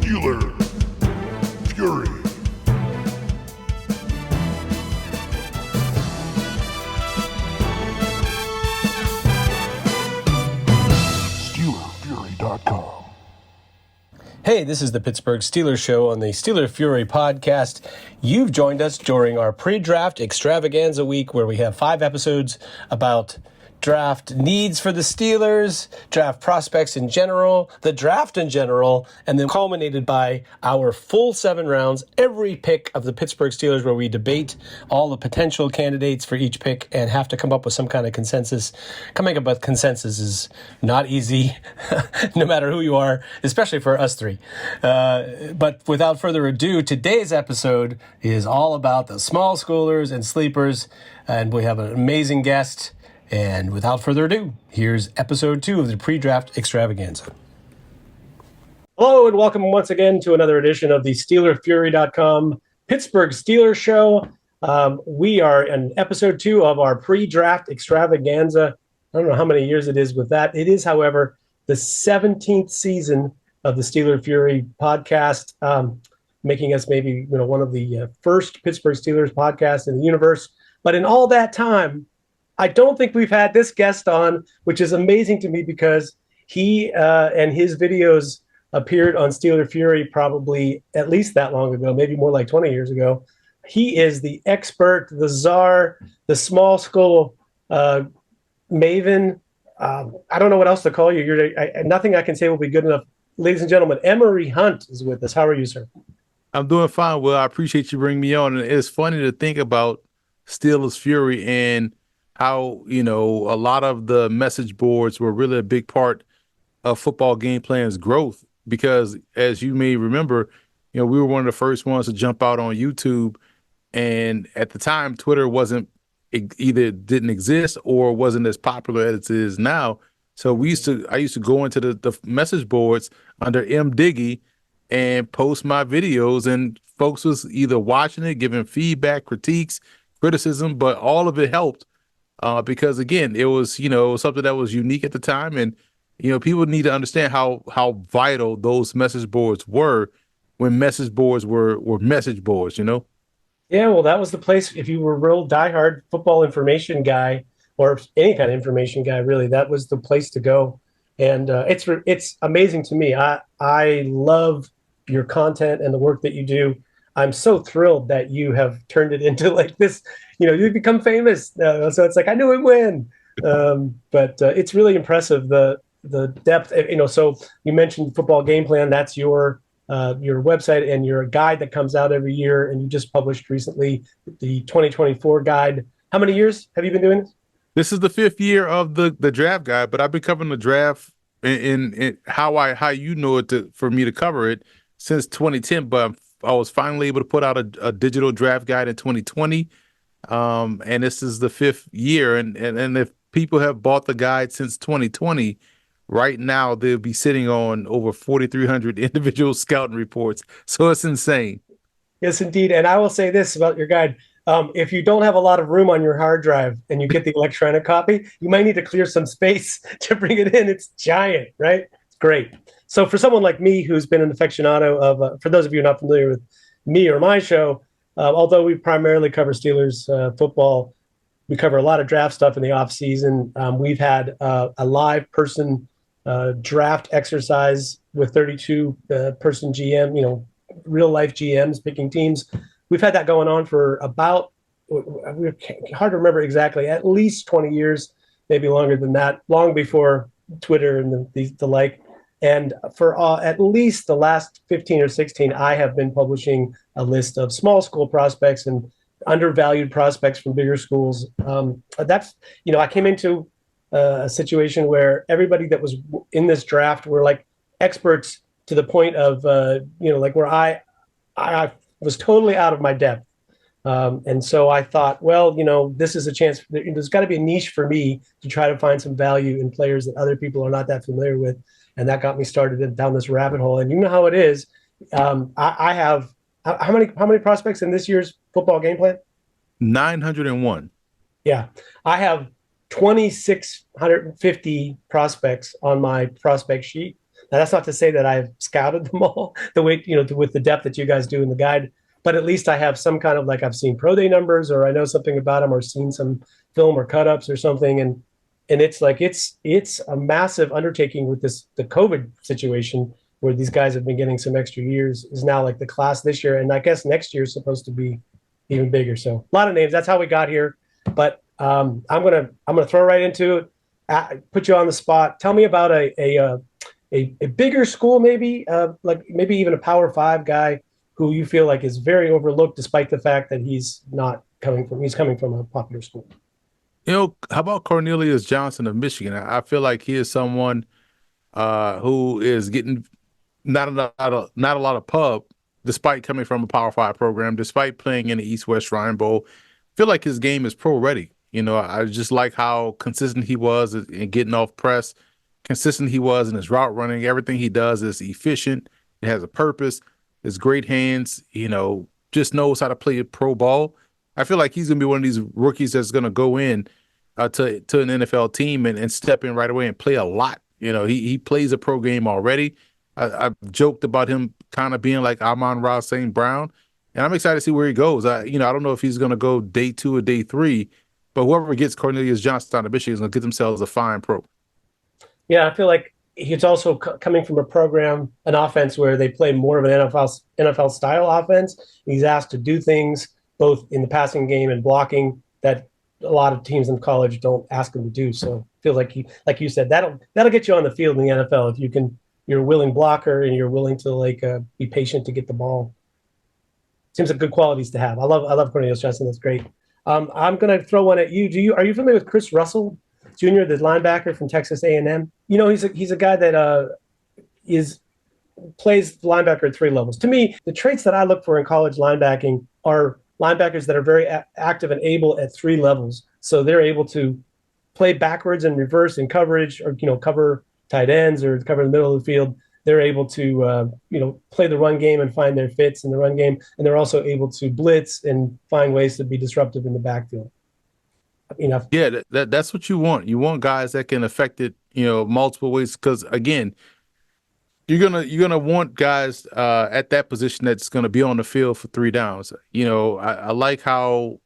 Steeler Fury. SteelerFury.com. Hey, this is the Pittsburgh Steelers Show on the Steeler Fury Podcast. You've joined us during our pre-draft extravaganza week where we have 5 episodes about draft needs for the Steelers, draft prospects in general, the draft in general, and then culminated by our full 7 rounds, every pick of the Pittsburgh Steelers, where we debate all the potential candidates for each pick and have to come up with some kind of consensus. Coming up with consensus is not easy, no matter who you are, especially for us 3. But without further ado, today's episode is all about the small schoolers and sleepers, and we have an amazing guest. And without further ado, here's episode 2 of the pre-draft extravaganza. Hello, and welcome once again to another edition of the SteelerFury.com Pittsburgh Steelers Show. We are in episode 2 of our pre-draft extravaganza. I don't know how many years it is with that. It is, however, the 17th season of the Steeler Fury podcast, making us maybe one of the first Pittsburgh Steelers podcasts in the universe. But in all that time, I don't think we've had this guest on, which is amazing to me because he and his videos appeared on Steeler Fury probably at least that long ago, maybe more like 20 years ago. He is the expert, the czar, the small school maven. I don't know what else to call you. Nothing I can say will be good enough. Ladies and gentlemen, Emory Hunt is with us. How are you, sir? I'm doing fine. Well, I appreciate you bringing me on. And it's funny to think about Steelers Fury and how, a lot of the message boards were really a big part of Football Gameplan's growth because, as you may remember, we were one of the first ones to jump out on YouTube. And at the time, Twitter either didn't exist or wasn't as popular as it is now. So I used to go into the message boards under M. Diggy and post my videos, and folks was either watching it, giving feedback, critiques, criticism, but all of it helped. Because again, it was, something that was unique at the time. And, people need to understand how vital those message boards were when message boards were message boards, Yeah, well, that was the place. If you were a real diehard football information guy or any kind of information guy, really, that was the place to go. And it's amazing to me. I love your content and the work that you do. I'm so thrilled that you have turned it into like this, you've become famous. So it's like, I knew it'd win. But it's really impressive, the depth, so you mentioned Football Gameplan. That's your website and your guide that comes out every year. And you just published recently the 2024 guide. How many years have you been doing this? This is the 5th year of the draft guide, but I've been covering the draft in how you know it for me to cover it since 2010. But I was finally able to put out a digital draft guide in 2020. And this is the 5th year. And if people have bought the guide since 2020, right now they'll be sitting on over 4,300 individual scouting reports. So it's insane. Yes, indeed. And I will say this about your guide. If you don't have a lot of room on your hard drive and you get the electronic copy, you might need to clear some space to bring it in. It's giant, right? It's great. So for someone like me, who's been an aficionado of, for those of you not familiar with me or my show, although we primarily cover Steelers football, we cover a lot of draft stuff in the off season. We've had a live person draft exercise with 32 person GM, real life GMs picking teams. We've had that going on for about, hard to remember exactly, at least 20 years, maybe longer than that, long before Twitter and the like. And for at least the last 15 or 16, I have been publishing a list of small school prospects and undervalued prospects from bigger schools. That's, I came into a situation where everybody that was in this draft were like experts to the point of, like where I was totally out of my depth. And so I thought, well, this is a chance. There's got to be a niche for me to try to find some value in players that other people are not that familiar with. And that got me started down this rabbit hole. And you know how it is. I have how many prospects in this year's Football Gameplan? 901. Yeah, I have 2,650 prospects on my prospect sheet. Now, that's not to say that I've scouted them all the way, with the depth that you guys do in the guide, but at least I have some kind of like I've seen pro day numbers or I know something about them or seen some film or cut ups or something. And it's like, it's a massive undertaking with the COVID situation where these guys have been getting some extra years is now like the class this year. And I guess next year is supposed to be even bigger. So a lot of names. That's how we got here. But I'm gonna throw right into it. Put you on the spot. Tell me about a bigger school, maybe like maybe even a Power Five guy who you feel like is very overlooked, despite the fact that he's coming from a popular school. How about Cornelius Johnson of Michigan? I feel like he is someone who is getting not a lot of pub, despite coming from a Power Five program, despite playing in the East West Shrine Bowl. I feel like his game is pro ready. I just like how consistent he was in getting off press, consistent he was in his route running. Everything he does is efficient. It has a purpose. It's great hands. Just knows how to play pro ball. I feel like he's gonna be one of these rookies that's gonna go in to an NFL team and step in right away and play a lot. He plays a pro game already. I've joked about him kind of being like Amon-Ra St. Brown, and I'm excited to see where he goes. I don't know if he's going to go day 2 or day 3, but whoever gets Cornelius Johnson out of Michigan is going to get themselves a fine pro. Yeah, I feel like he's also coming from a program, an offense where they play more of an NFL style offense. He's asked to do things both in the passing game and blocking that a lot of teams in college don't ask him to do. So I feel like like you said, that'll get you on the field in the NFL if you're a willing blocker and you're willing to be patient to get the ball. Seems like good qualities to have. I love Cornelius Johnson. That's great. I'm going to throw one at you. Are you familiar with Chris Russell Jr., the linebacker from Texas A&M? He's a guy that plays linebacker at 3 levels. To me, the traits that I look for in college linebacking are linebackers that are very active and able at 3 levels. So they're able to play backwards and reverse in coverage, or cover tight ends or cover the middle of the field. They're able to play the run game and find their fits in the run game, and they're also able to blitz and find ways to be disruptive in the backfield. Yeah, that's what you want. You want guys that can affect it, multiple ways. Because again, you're gonna want guys at that position that's gonna be on the field for 3 downs. I like how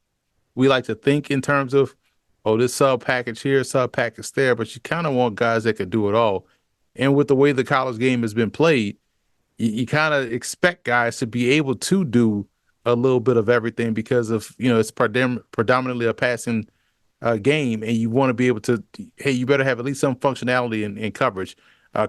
we like to think in terms of, this sub package here, sub package there, but you kind of want guys that can do it all. And with the way the college game has been played, you kind of expect guys to be able to do a little bit of everything because of, it's predominantly a passing game, and you want to be able to, hey, you better have at least some functionality in coverage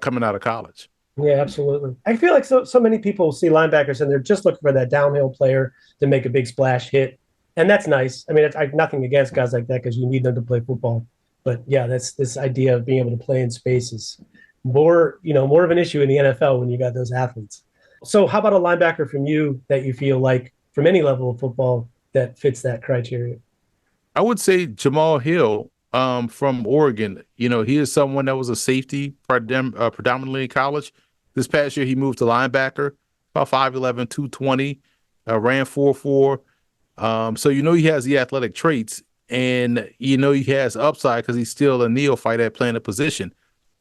coming out of college. Yeah, absolutely. I feel like so many people see linebackers and they're just looking for that downhill player to make a big splash hit. And that's nice. I mean, I've nothing against guys like that because you need them to play football. But yeah, that's this idea of being able to play in space is more of an issue in the NFL when you got those athletes. So how about a linebacker from you that you feel like from any level of football that fits that criteria? I would say Jamal Hill from Oregon. He is someone that was a safety predominantly in college. This past year, he moved to linebacker, about 5'11", 220, ran 4.4. So he has the athletic traits, and he has upside because he's still a neophyte at playing a position.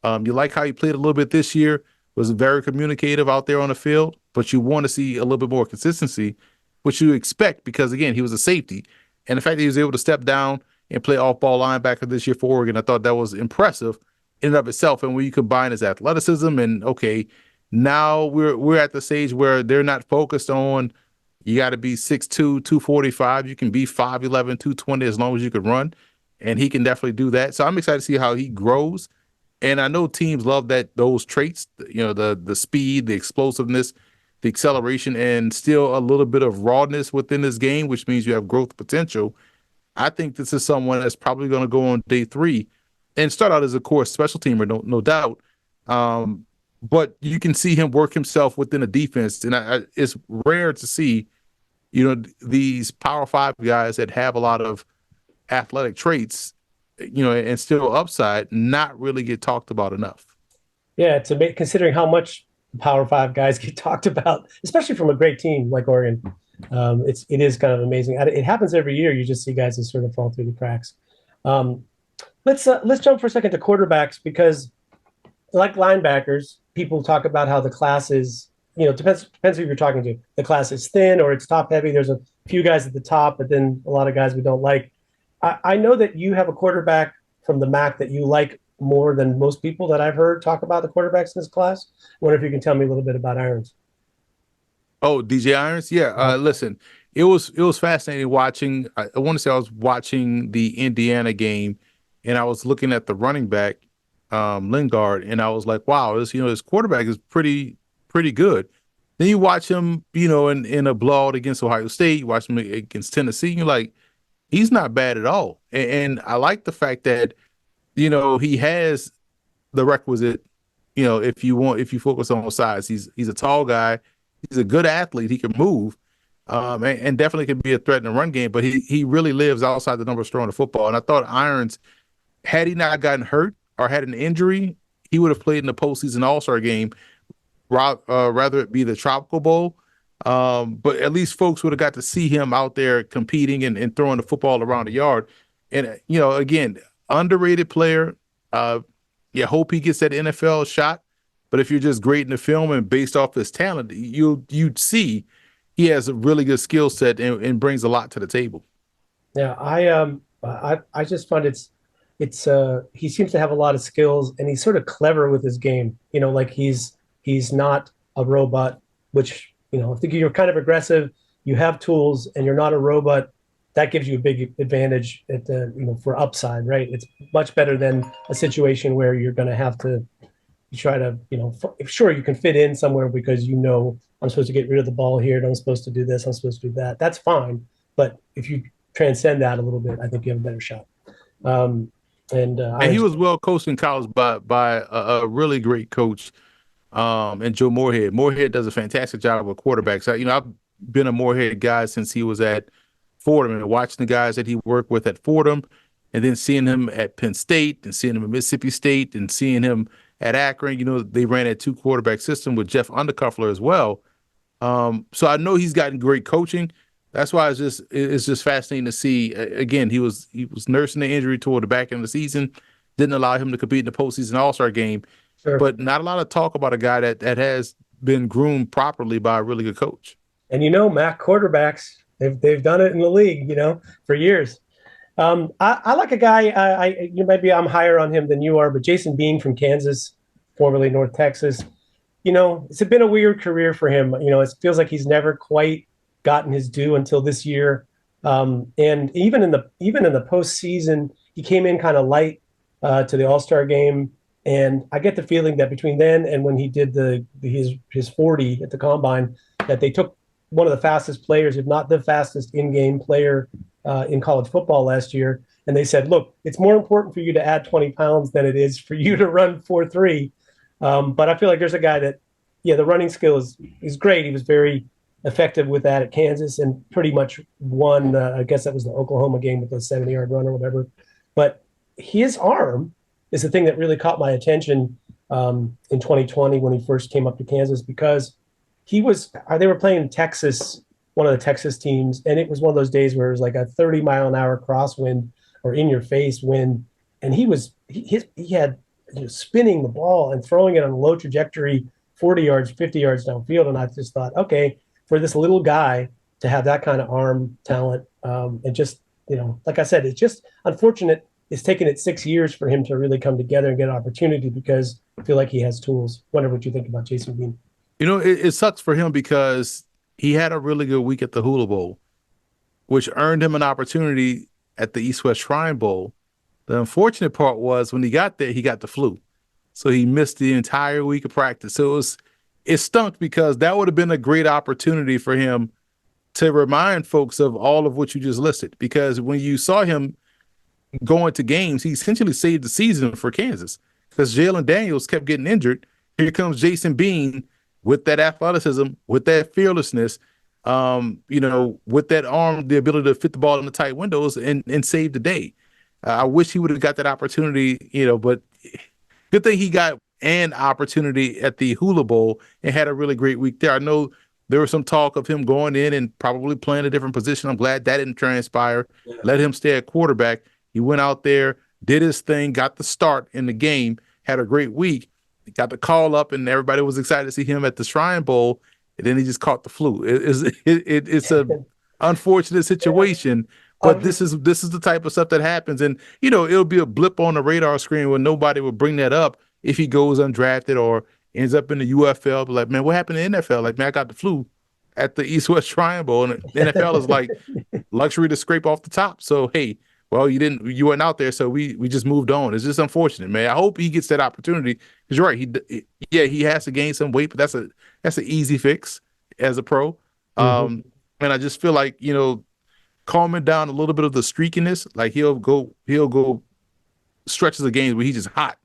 You like how he played a little bit this year, was very communicative out there on the field, but you want to see a little bit more consistency, which you expect because, again, he was a safety. And the fact that he was able to step down and play off-ball linebacker this year for Oregon, I thought that was impressive in and of itself. And when you combine his athleticism and, okay, now we're at the stage where they're not focused on you got to be 6'2", 245. You can be 5'11", 220 as long as you can run, and he can definitely do that. So I'm excited to see how he grows. And I know teams love those traits, the speed, the explosiveness, the acceleration, and still a little bit of rawness within this game, which means you have growth potential. I think this is someone that's probably going to go on day 3 and start out as a core special teamer, no doubt. But you can see him work himself within a defense, and it's rare to see, these Power 5 guys that have a lot of athletic traits, and still upside, not really get talked about enough. Yeah, considering how much Power 5 guys get talked about, especially from a great team like Oregon. It is kind of amazing. It happens every year. You just see guys that sort of fall through the cracks. Let's jump for a second to quarterbacks because like linebackers, people talk about how the class is, depends who you're talking to. The class is thin or it's top heavy. There's a few guys at the top, but then a lot of guys we don't like. I know that you have a quarterback from the MAC that you like more than most people that I've heard talk about the quarterbacks in this class. I wonder if you can tell me a little bit about Irons. Oh, DJ Irons. Yeah. Listen, it was fascinating watching. I want to say I was watching the Indiana game, and I was looking at the running back, Lingard, and I was like, wow, this quarterback is pretty good. Then you watch him, in a blowout against Ohio State. You watch him against Tennessee. And you're like, he's not bad at all. And I like the fact that he has the requisite. If you focus on size, he's a tall guy. He's a good athlete. He can move, and definitely can be a threat in the run game. But he really lives outside the numbers throwing the football. And I thought Irons, had he not gotten hurt or had an injury, he would have played in the postseason All-Star game, rather it be the Tropical Bowl. But at least folks would have got to see him out there competing and throwing the football around the yard. And again, underrated player. You hope he gets that NFL shot. But if you're just grading the film and based off his talent, you'd see he has a really good skill set and brings a lot to the table. Yeah, I just find it's he seems to have a lot of skills and he's sort of clever with his game. Like he's not a robot, which I think you're kind of aggressive, you have tools, and you're not a robot. That gives you a big advantage at the for upside, right? It's much better than a situation where you're going to have to try to sure you can fit in somewhere because I'm supposed to get rid of the ball here, I'm supposed to do this, I'm supposed to do that. That's fine, but if you transcend that a little bit, I think you have a better shot. And he was well coached in college by a really great coach, and Joe Moorhead. Moorhead does a fantastic job with quarterbacks. I've been a Moorhead guy since he was at Fordham, and watching the guys that he worked with at Fordham, and then seeing him at Penn State, and seeing him at Mississippi State, and seeing him at Akron. They ran a 2-quarterback system with Jeff Undercuffler as well. So I know he's gotten great coaching. That's why it's just fascinating to see. Again, he was nursing the injury toward the back end of the season, didn't allow him to compete in the postseason All-Star game. Sure. But not a lot of talk about a guy that has been groomed properly by a really good coach. And MAC quarterbacks, they've done it in the league, for years. I like a guy. Maybe I'm higher on him than you are, but Jason Bean from Kansas, formerly North Texas. It's been a weird career for him. It feels like he's never quite gotten his due until this year. And even in the postseason, he came in kind of light to the All-Star game. And I get the feeling that between then and when he did his 40 at the combine, that they took one of the fastest players, if not the fastest in-game player in college football last year. And they said, look, it's more important for you to add 20 pounds than it is for you to run 4.3. But I feel like there's a guy that, the running skill is great. He was very effective with that at Kansas and pretty much won, I guess that was the Oklahoma game with the 70-yard run or whatever. But his arm is the thing that really caught my attention in 2020 when he first came up to Kansas, because they were playing Texas, one of the Texas teams, and it was one of those days where it was like a 30-mile-an-hour crosswind or in-your-face wind, and he had spinning the ball and throwing it on a low trajectory, 40 yards, 50 yards downfield, and I just thought, okay, for this little guy to have that kind of arm talent, and just, like I said, it's just unfortunate it's taken it 6 years for him to really come together and get an opportunity, because I feel like he has tools. Wonder what you think about Jason Bean. It sucks for him because he had a really good week at the Hula Bowl, which earned him an opportunity at the East-West Shrine Bowl. The unfortunate part was when he got there, he got the flu. So he missed the entire week of practice. So it stunk, because that would have been a great opportunity for him to remind folks of all of what you just listed. Because when you saw him going to games, he essentially saved the season for Kansas, because Jalen Daniels kept getting injured. Here comes Jason Bean with that athleticism, with that fearlessness, with that arm, the ability to fit the ball in the tight windows and save the day. I wish he would have got that opportunity, but good thing he got an opportunity at the Hula Bowl and had a really great week there. I know there was some talk of him going in and probably playing a different position. I'm glad that didn't transpire. Yeah. Let him stay at quarterback. He went out there, did his thing, got the start in the game, had a great week. He got the call up, and everybody was excited to see him at the Shrine Bowl, and then he just caught the flu. It's a unfortunate situation, but this is the type of stuff that happens, and it'll be a blip on the radar screen where nobody will bring that up if he goes undrafted or ends up in the UFL. But like, man, what happened in the NFL? Like, man, I got the flu at the East-West Shrine Bowl, and the NFL is like luxury to scrape off the top. So hey, well, you weren't out there, so we just moved on. It's just unfortunate, man. I hope he gets that opportunity because you're right. He has to gain some weight, but that's an easy fix as a pro. And I just feel like calming down a little bit of the streakiness. Like he'll go stretches of games where he's just hot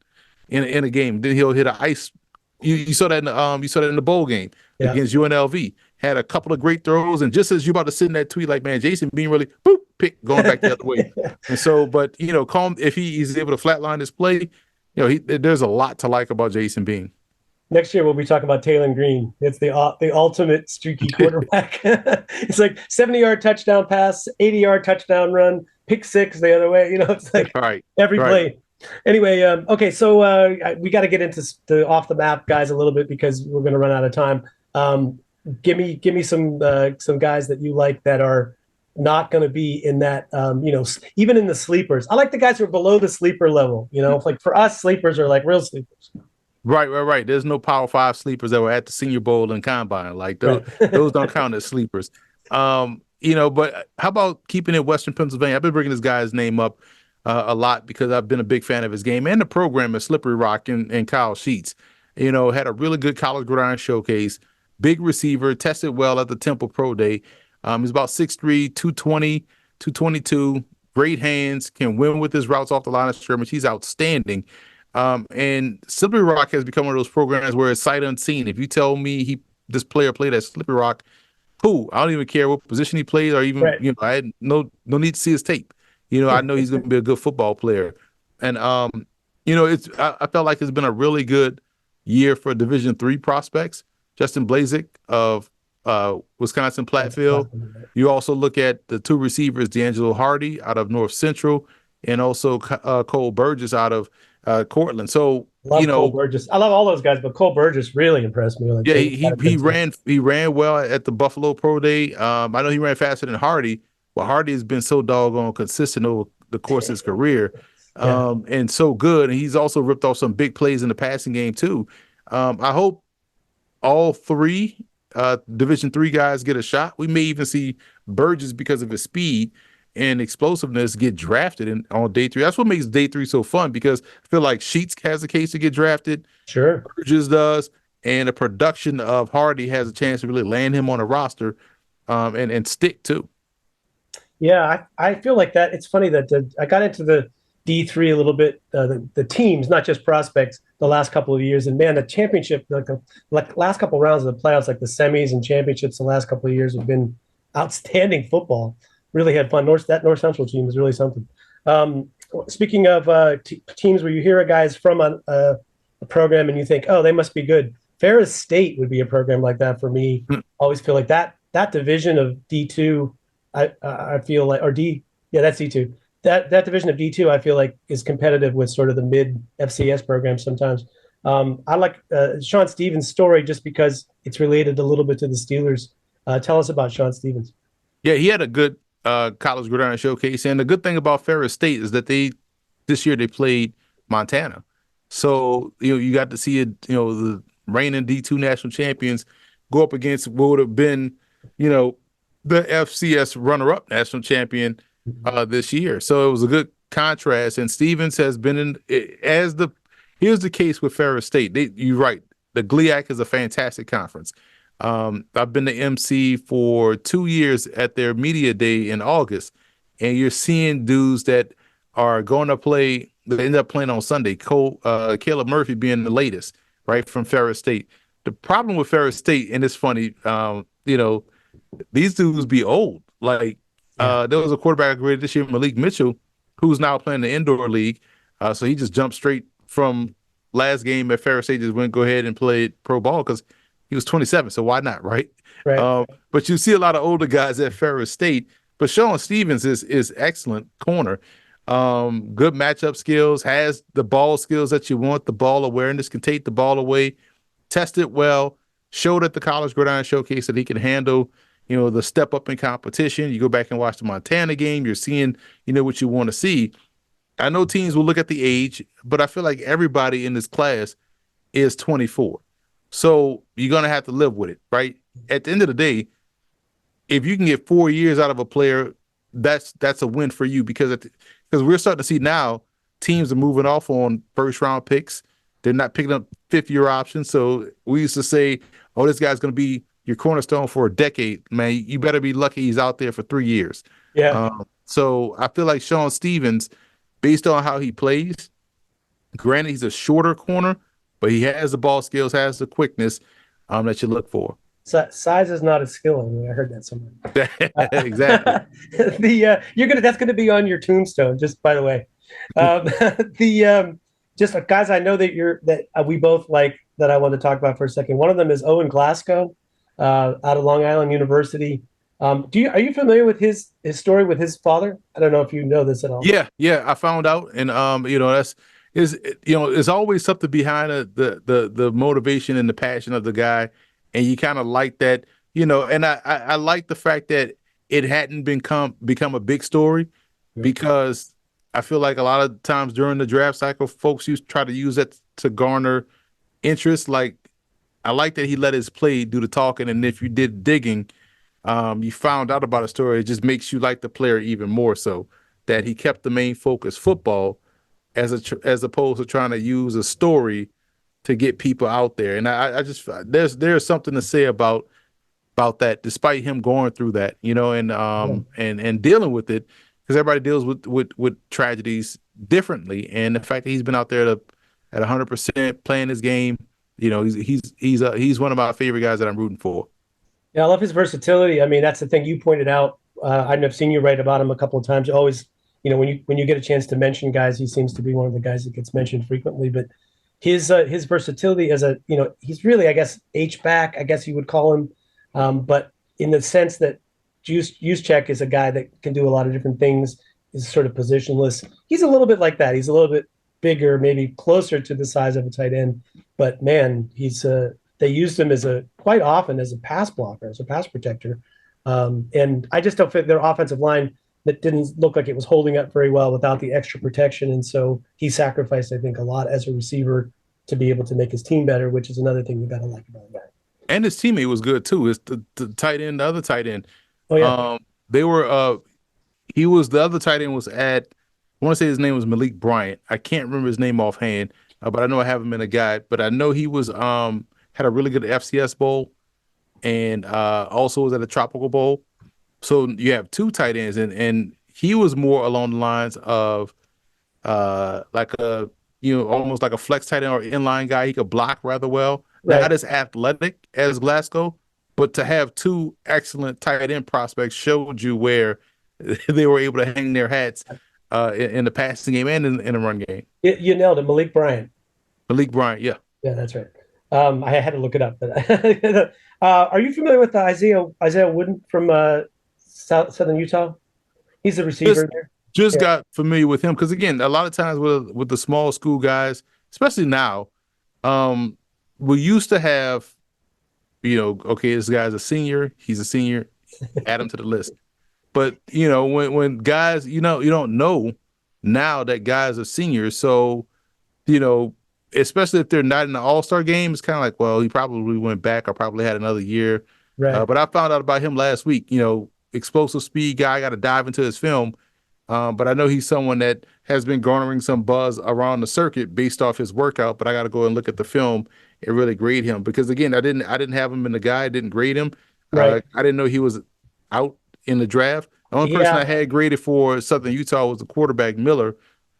in a game. Then he'll hit an ice. You saw that in the bowl game against UNLV. Had a couple of great throws, and just as you're about to send that tweet, like, man, Jason being really pick going back the other way. And so, but calm if he's able to flatline his play, there's a lot to like about Jason Bean. Next year we'll be talking about Taylor Green. It's the ultimate streaky quarterback. It's like 70-yard touchdown pass, 80-yard touchdown run, pick six the other way. It's like every play. Anyway, okay, so we got to get into the off the map guys a little bit because we're going to run out of time. Give me some guys that you like that are not going to be in that, even in the sleepers. I like the guys who are below the sleeper level. Like for us, sleepers are like real sleepers. Right. There's no Power 5 sleepers that were at the Senior Bowl and Combine. Like those don't count as sleepers. But how about keeping it Western Pennsylvania? I've been bringing this guy's name up a lot because I've been a big fan of his game and the program at Slippery Rock and Kyle Sheets. Had a really good college gridiron showcase. Big receiver, tested well at the Temple Pro Day. He's about 6'3", 220, 222, great hands, can win with his routes off the line of scrimmage. He's outstanding. And Slippery Rock has become one of those programs where it's sight unseen. If you tell me this player played at Slippery Rock, cool. I don't even care what position he plays or even, I had no need to see his tape. I know he's going to be a good football player. And, I felt like it's been a really good year for Division III prospects. Justin Blazik of Wisconsin Platteville. You also look at the two receivers, D'Angelo Hardy out of North Central and also Cole Burgess out of Cortland. So, Cole Burgess. I love all those guys, but Cole Burgess really impressed me. Like, he ran well at the Buffalo Pro Day. I know he ran faster than Hardy, but Hardy has been so doggone consistent over the course of his career and so good. And he's also ripped off some big plays in the passing game too. I hope all three Division III guys get a shot. We may even see Burgess, because of his speed and explosiveness, get drafted on day 3. That's what makes day 3 so fun, because I feel like Sheets has a case to get drafted. Sure. Burgess does. And the production of Hardy has a chance to really land him on a roster and stick too. Yeah, I feel like that. It's funny that I got into the D3 a little bit, the teams, not just prospects, the last couple of years. And man, the championship, like last couple of rounds of the playoffs, like the semis and championships the last couple of years have been outstanding football. Really had fun. That North Central team is really something. Speaking of teams where you hear a guy's from a program and you think, oh, they must be good. Ferris State would be a program like that for me. Always feel like that division of D2, I feel like, or D, yeah, that's D2. That division of D2, I feel like, is competitive with sort of the mid FCS programs sometimes. I like Sean Stevens' story just because it's related a little bit to the Steelers. Tell us about Sean Stevens. Yeah, he had a good college gridiron showcase. And the good thing about Ferris State is that this year they played Montana. So, you got to see it, the reigning D2 national champions go up against what would have been, the FCS runner-up national champion this year. So it was a good contrast. And Stevens has been here's the case with Ferris State. You're right. The GLIAC is a fantastic conference. I've been the MC for 2 years at their media day in August, and you're seeing dudes that are going to play. They end up playing on Sunday. Caleb Murphy being the latest, right, from Ferris State. The problem with Ferris State, and it's funny, these dudes be old. Like there was a quarterback graded this year, Malik Mitchell, who's now playing the indoor league. So he just jumped straight from last game at Ferris State, just went go ahead and played pro ball because he was 27. So why not, right? But you see a lot of older guys at Ferris State. But Sean Stevens is excellent corner. good matchup skills, has the ball skills that you want, the ball awareness, can take the ball away, test it well, showed at the College Gridiron Showcase that he can handle, the step up in competition. You go back and watch the Montana game, you're seeing, what you want to see. I know teams will look at the age, but I feel like everybody in this class is 24. So you're going to have to live with it, right? At the end of the day, if you can get 4 years out of a player, that's a win for you because we're starting to see now teams are moving off on first round picks. They're not picking up fifth-year options. So we used to say, oh, this guy's going to be your cornerstone for a decade. Man, you better be lucky he's out there for 3 years. Yeah. So I feel like Sean Stevens, based on how he plays, granted he's a shorter corner, but he has the ball skills, has the quickness that you look for. Size is not a skill. I heard that somewhere. Exactly. That's gonna be on your tombstone. Just by the way, just guys I know that we both like that I want to talk about for a second. One of them is Owen Glasgow, out of Long Island University. Are you familiar with his story with his father? I don't know if you know this at all. Yeah, I found out, and there's always something behind the motivation and the passion of the guy. And you kind of like that, and I like the fact that it hadn't become a big story because I feel like a lot of times during the draft cycle, folks try to use that to garner interest. Like, I like that he let his play do the talking. And if you did digging, you found out about a story. It just makes you like the player even more so that he kept the main focus football as opposed to trying to use a story to get people out there. And I just there's something to say about that, despite him going through that, and dealing with it, because everybody deals with tragedies differently. And the fact that he's been out there at 100% playing his game, he's one of my favorite guys that I'm rooting for. Yeah, I love his versatility. I mean, that's the thing you pointed out. I've seen you write about him a couple of times. Always, when you get a chance to mention guys, he seems to be one of the guys that gets mentioned frequently. But his versatility as he's really, I guess, H-back, I guess you would call him. But in the sense that Juszczyk is a guy that can do a lot of different things, is sort of positionless. He's a little bit like that. He's a little bit bigger, maybe closer to the size of a tight end. But man, they used him quite often as a pass blocker, as a pass protector. And I just don't think their offensive line that didn't look like it was holding up very well without the extra protection. And so he sacrificed, I think, a lot as a receiver to be able to make his team better, which is another thing you got to like about that. And his teammate was good too. It's the tight end, the other tight end. Oh yeah. The other tight end was I want to say his name was Malik Bryant. I can't remember his name offhand, but I know I have him in a guide. But I know he was had a really good FCS bowl, and also was at a Tropical Bowl. So you have two tight ends, and he was more along the lines of like almost like a flex tight end or inline guy. He could block rather well. Right. Not as athletic as Glasgow, but to have two excellent tight end prospects showed you where they were able to hang their hats in the passing game and in the run game. You nailed it, Malik Bryant. Malik Bryant, yeah. Yeah, that's right. I had to look it up. But are you familiar with Isaiah Wooden from Southern Utah? He's a receiver there. Got familiar with him because, again, a lot of times with the small school guys, especially now, we used to have, okay, this guy's a senior, he's a senior, add him to the list. But, when guys, you don't know now that guys are seniors. So, especially if they're not in the all-star game, it's kind of like, well, he probably went back or probably had another year. Right. But I found out about him last week, explosive speed guy, got to dive into his film. But I know he's someone that has been garnering some buzz around the circuit based off his workout, but I got to go and look at the film and really grade him because, again, I didn't have him in the guide, didn't grade him. Right. I didn't know he was out in the draft. The only person I had graded for Southern Utah was the quarterback Miller.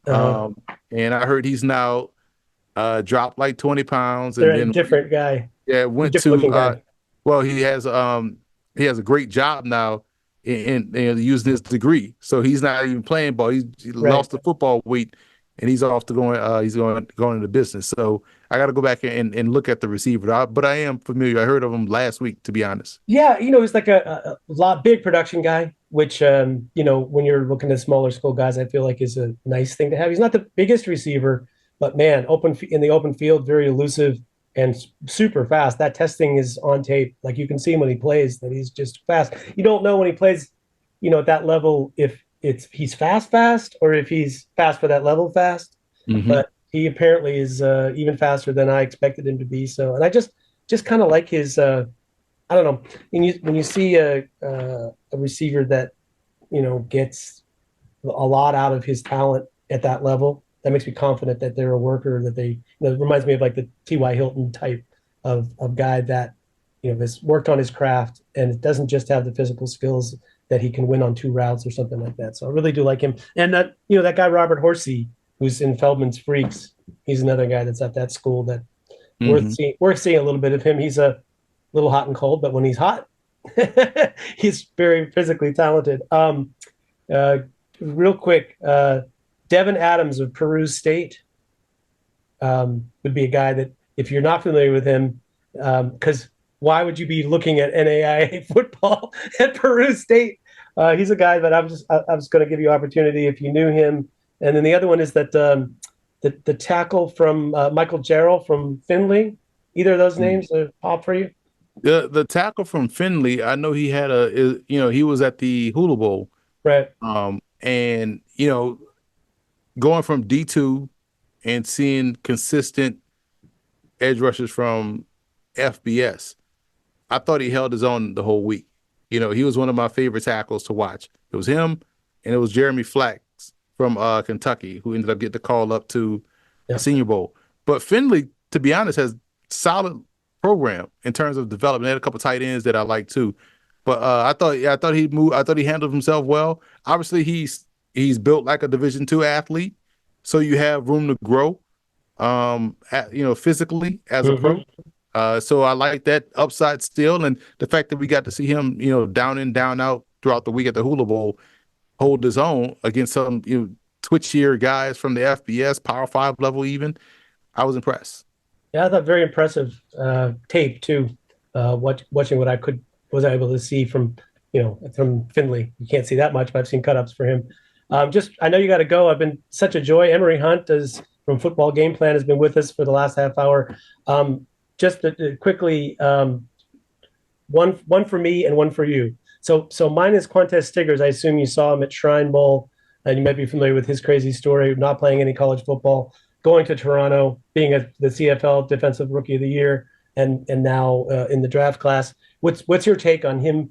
And I heard he's now dropped like 20 pounds. They're and then a different guy. Yeah, went to well, he has a great job now in using his degree. So he's not even playing ball. He lost the football weight and he's off to going into business. So I got to go back and look at the receiver. But I am familiar. I heard of him last week, to be honest. Yeah, he's like a big production guy. which when you're looking at smaller school guys, I feel like is a nice thing to have. He's not the biggest receiver, but man, in the open field, very elusive and super fast. That testing is on tape. Like you can see him when he plays that he's just fast. You don't know when he plays, at that level if he's fast, or if he's fast for that level fast. Mm-hmm. But he apparently is even faster than I expected him to be. So, and I just kind of like his. I don't know. When you see a receiver that gets a lot out of his talent at that level, that makes me confident that they're a worker. That it reminds me of like the T.Y. Hilton type of guy that has worked on his craft and doesn't just have the physical skills that he can win on two routes or something like that. So I really do like him. And that guy Robert Horsey, who's in Feldman's Freaks, he's another guy that's at that school that worth seeing a little bit of him. He's a little hot and cold, but when he's hot, he's very physically talented. Real quick, Devin Adams of Peru State would be a guy that, if you're not familiar with him, because why would you be looking at NAIA football at Peru State? He's a guy that I was going to give you opportunity if you knew him. And then the other one is that the tackle from Michael Jarrell from Findlay. Either of those names pop for you? The tackle from Findlay, I know he had he was at the Hula Bowl. Right. And, going from D2 and seeing consistent edge rushers from FBS, I thought he held his own the whole week. He was one of my favorite tackles to watch. It was him, and it was Jeremy Flax from Kentucky, who ended up getting the call up to the Senior Bowl. But Findlay, to be honest, has solid program in terms of development. They had a couple tight ends that I like too. But I thought he moved. I thought he handled himself well. Obviously, he's built like a Division II athlete, so you have room to grow, physically as a pro. So I like that upside still, and the fact that we got to see him, down in, down out throughout the week at the Hula Bowl, hold his own against some twitchier guys from the FBS Power 5 level. Even I was impressed. Yeah, I thought very impressive tape too. Watching what I was able to see from Findlay. You can't see that much, but I've seen cut-ups for him. I know you got to go. I've been such a joy. Emory Hunt from Football Gameplan has been with us for the last half hour. Just quickly, one for me and one for you. So mine is Quantez Stiggers. I assume you saw him at Shrine Bowl, and you might be familiar with his crazy story, not playing any college football, going to Toronto, being the CFL Defensive Rookie of the Year, and now in the draft class. What's your take on him?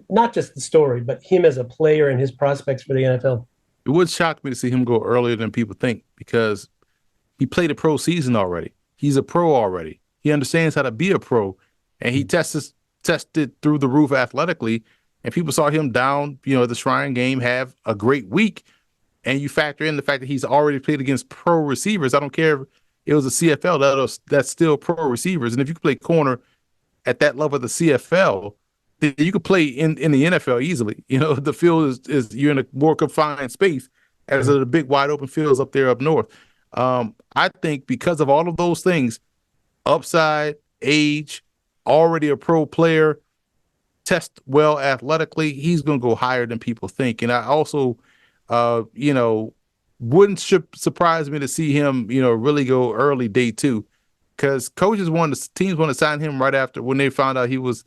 Not just the story, but him as a player and his prospects for the NFL. It would shock me to see him go earlier than people think, because he played a pro season already. He's a pro already. He understands how to be a pro, and he tested through the roof athletically. And people saw him down, at the Shrine game, have a great week. And you factor in the fact that he's already played against pro receivers. I don't care if it was a CFL, that's still pro receivers. And if you can play corner at that level of the CFL, then you could play in the NFL easily. The field is you're in a more confined space as the big wide open fields up there up north. I think because of all of those things, upside, age, already a pro player, test well athletically, he's going to go higher than people think. And I also, wouldn't surprise me to see him, really go early day 2, because teams want to sign him right after when they found out he was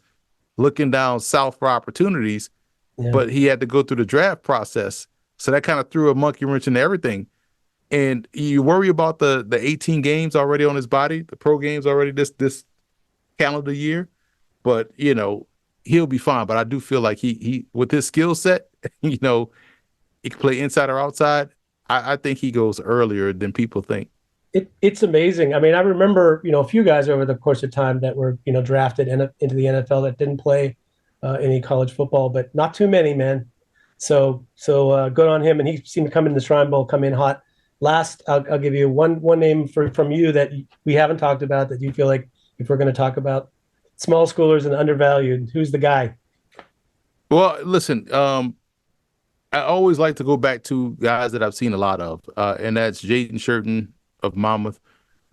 looking down south for opportunities, but he had to go through the draft process. So that kind of threw a monkey wrench into everything. And you worry about the 18 games already on his body, the pro games already this calendar year, but he'll be fine. But I do feel like he with his skill set, he can play inside or outside. I think he goes earlier than people think. It's amazing. I mean, I remember, a few guys over the course of time that were, drafted into the NFL that didn't play any college football, but not too many, man. So good on him. And he seemed to come in the Shrine Bowl, come in hot. Last, I'll give you one name from you that we haven't talked about that you feel like if we're going to talk about small schoolers and undervalued, who's the guy? Well, listen, I always like to go back to guys that I've seen a lot of, and that's Jaden Sherton of Monmouth.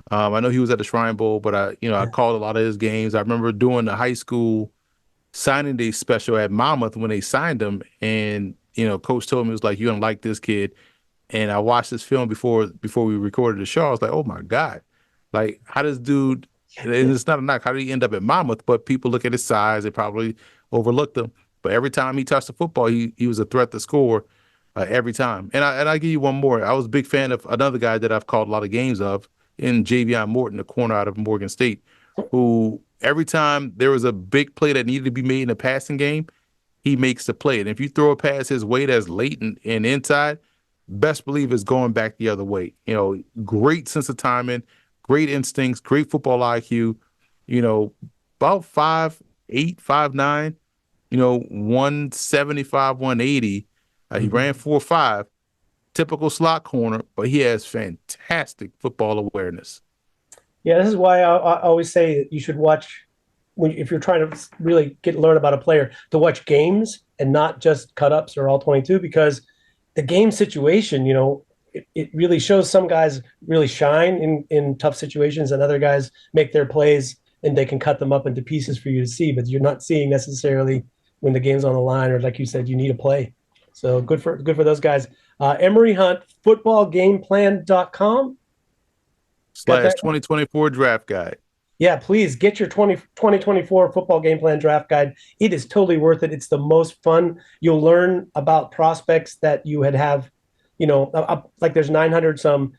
I know he was at the Shrine Bowl, but I called a lot of his games. I remember doing the high school signing day special at Monmouth when they signed him. And, coach told me, it was like, you're going to like this kid. And I watched this film before we recorded the show. I was like, oh my God, like how does dude, and it's not a knock, how did he end up at Monmouth? But people look at his size, they probably overlooked him. But every time he touched the football, he was a threat to score every time. And I give you one more. I was a big fan of another guy that I've called a lot of games of in Javion Morton, the corner out of Morgan State, who every time there was a big play that needed to be made in a passing game, he makes the play. And if you throw a pass his way that's late and inside, best believe it's going back the other way. Great sense of timing, great instincts, great football IQ. About 5'8", 5'9", 175, 180. He ran 4.5, typical slot corner, but he has fantastic football awareness. Yeah, this is why I always say that you should watch if you're trying to really learn about a player, to watch games and not just cut-ups or all 22, because the game situation, it really shows some guys really shine in tough situations and other guys make their plays and they can cut them up into pieces for you to see, but you're not seeing necessarily when the game's on the line, or like you said, you need a play. So good for those guys. Emory Hunt, footballgameplan.com / 2024 draft guide. Yeah, please get your 2024 football game plan draft guide. It is totally worth it. It's the most fun. You'll learn about prospects that you have, like there's 900 some,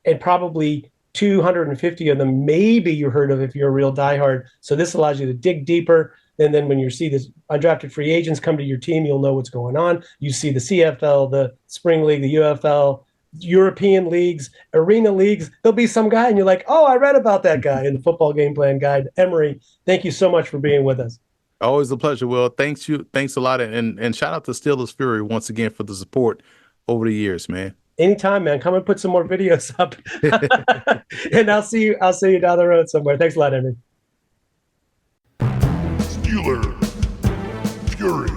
and probably 250 of them maybe you heard of if you're a real diehard. So this allows you to dig deeper. And then when you see this undrafted free agents come to your team, you'll know what's going on. You see the CFL, the Spring League, the UFL, European leagues, arena leagues. There'll be some guy and you're like, oh, I read about that guy in the football game plan guide. Emory, thank you so much for being with us. Always a pleasure, Will. Thanks a lot. And shout out to Steelers Fury once again for the support over the years, man. Anytime, man. Come and put some more videos up. And I'll see you down the road somewhere. Thanks a lot, Emory. Steeler Fury.